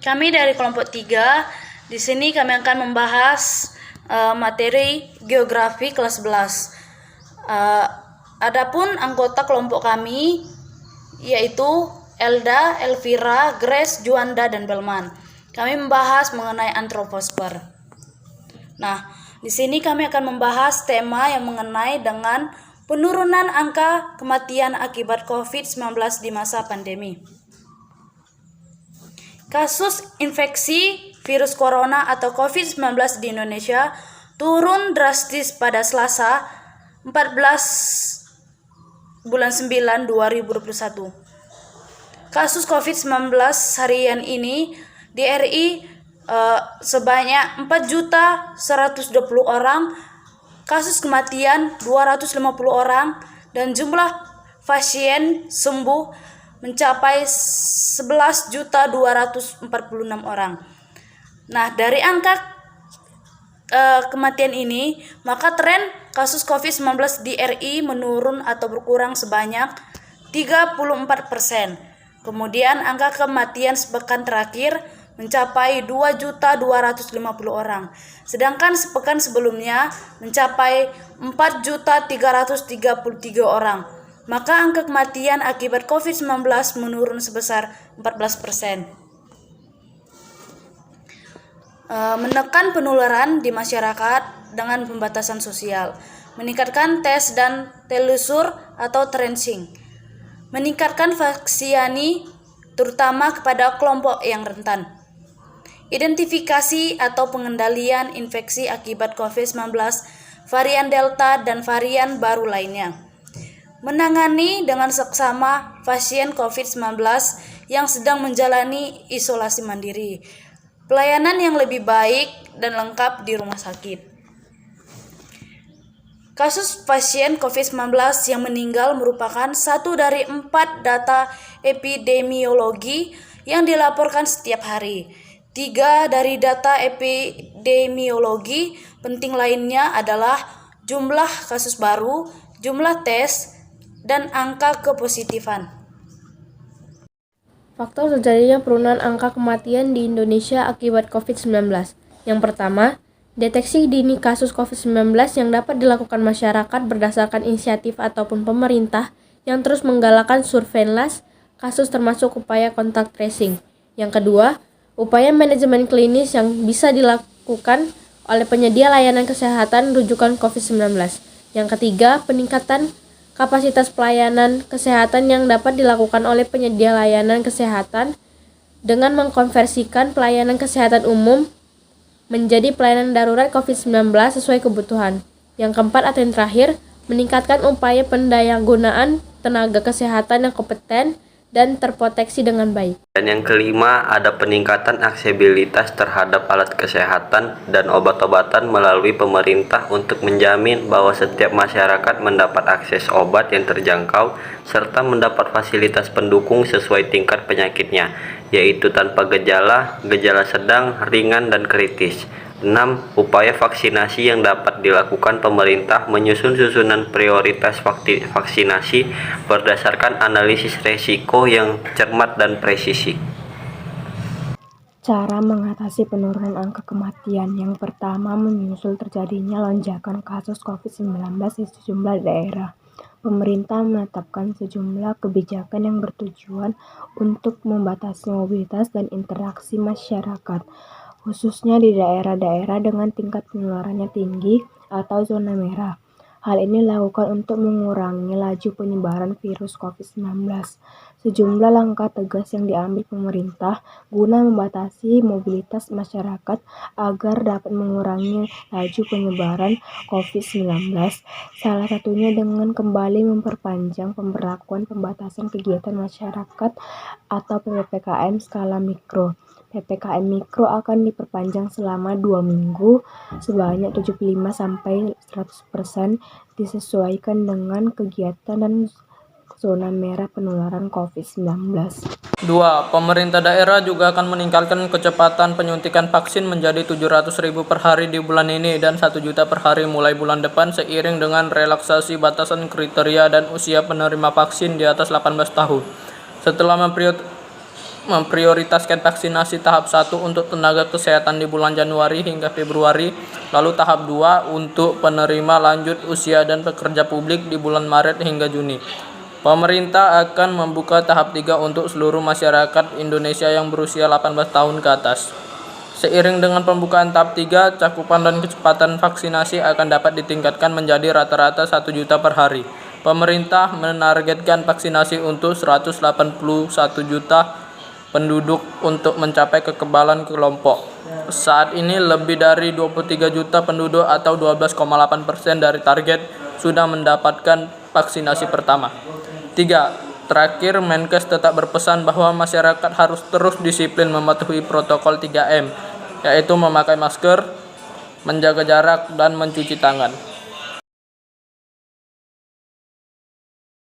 Kami dari kelompok 3, di sini kami akan membahas materi geografi kelas 11. Adapun anggota kelompok kami yaitu Elda, Elvira, Grace, Juanda, dan Belman. Kami membahas mengenai antroposfer. Nah, di sini kami akan membahas tema yang mengenai dengan penurunan angka kematian akibat COVID-19 di masa pandemi. Kasus infeksi virus corona atau COVID-19 di Indonesia turun drastis pada Selasa 14 bulan 9 2021. Kasus COVID-19 harian ini di RI sebanyak 4.120 orang, kasus kematian 250 orang, dan jumlah pasien sembuh mencapai 11.246 orang. Nah, dari angka kematian ini, maka tren kasus COVID-19 di RI menurun atau berkurang sebanyak 34%. Kemudian angka kematian sepekan terakhir mencapai 2.250 orang. Sedangkan sepekan sebelumnya mencapai 4.333 orang. Maka angka kematian akibat COVID-19 menurun sebesar 14%. Menekan penularan di masyarakat dengan pembatasan sosial, meningkatkan tes dan telusur atau tracing, meningkatkan vaksinasi terutama kepada kelompok yang rentan, identifikasi atau pengendalian infeksi akibat COVID-19, varian Delta dan varian baru lainnya, menangani dengan seksama pasien COVID-19 yang sedang menjalani isolasi mandiri, pelayanan yang lebih baik dan lengkap di rumah sakit. Kasus pasien COVID-19 yang meninggal merupakan satu dari 4 data epidemiologi yang dilaporkan setiap hari. 3 dari data epidemiologi penting lainnya adalah jumlah kasus baru, jumlah tes, dan angka kepositifan. Faktor terjadinya penurunan angka kematian di Indonesia akibat COVID-19. Yang pertama, deteksi dini kasus COVID-19 yang dapat dilakukan masyarakat berdasarkan inisiatif ataupun pemerintah yang terus menggalakkan surveillance kasus termasuk upaya kontak tracing. Yang kedua, upaya manajemen klinis yang bisa dilakukan oleh penyedia layanan kesehatan rujukan COVID-19. Yang ketiga, peningkatan kapasitas pelayanan kesehatan yang dapat dilakukan oleh penyedia layanan kesehatan dengan mengkonversikan pelayanan kesehatan umum menjadi pelayanan darurat COVID-19 sesuai kebutuhan. Yang keempat atau yang terakhir, meningkatkan upaya pendayagunaan tenaga kesehatan yang kompeten dan terproteksi dengan baik. Dan yang kelima, ada peningkatan aksesibilitas terhadap alat kesehatan dan obat-obatan melalui pemerintah untuk menjamin bahwa setiap masyarakat mendapat akses obat yang terjangkau serta mendapat fasilitas pendukung sesuai tingkat penyakitnya, yaitu tanpa gejala, gejala sedang, ringan, dan kritis. 6. Upaya vaksinasi yang dapat dilakukan pemerintah menyusun susunan prioritas vaksinasi berdasarkan analisis resiko yang cermat dan presisi. Cara mengatasi penurunan angka kematian. Yang pertama, menyusul terjadinya lonjakan kasus COVID-19 di sejumlah daerah. Pemerintah menetapkan sejumlah kebijakan yang bertujuan untuk membatasi mobilitas dan interaksi masyarakat, khususnya di daerah-daerah dengan tingkat penularannya tinggi atau zona merah. Hal ini dilakukan untuk mengurangi laju penyebaran virus COVID-19. Sejumlah langkah tegas yang diambil pemerintah guna membatasi mobilitas masyarakat agar dapat mengurangi laju penyebaran COVID-19. Salah satunya dengan kembali memperpanjang pemberlakuan pembatasan kegiatan masyarakat atau PPKM skala mikro. PPKM Mikro akan diperpanjang selama 2 minggu sebanyak 75-100% disesuaikan dengan kegiatan dan zona merah penularan COVID-19. 2. Pemerintah daerah juga akan meningkatkan kecepatan penyuntikan vaksin menjadi 700.000 per hari di bulan ini dan 1 juta per hari mulai bulan depan seiring dengan relaksasi batasan kriteria dan usia penerima vaksin di atas 18 tahun. Setelah memprioritaskan vaksinasi tahap 1 untuk tenaga kesehatan di bulan Januari hingga Februari, lalu tahap 2 untuk penerima lanjut usia dan pekerja publik di bulan Maret hingga Juni. Pemerintah akan membuka tahap 3 untuk seluruh masyarakat Indonesia yang berusia 18 tahun ke atas. Seiring dengan pembukaan tahap 3, cakupan dan kecepatan vaksinasi akan dapat ditingkatkan menjadi rata-rata 1 juta per hari. Pemerintah menargetkan vaksinasi untuk 181 juta penduduk untuk mencapai kekebalan kelompok. Saat ini lebih dari 23 juta penduduk atau 12,8% dari target sudah mendapatkan vaksinasi pertama. 3. Terakhir, Menkes tetap berpesan bahwa masyarakat harus terus disiplin mematuhi protokol 3M, yaitu memakai masker, menjaga jarak, dan mencuci tangan.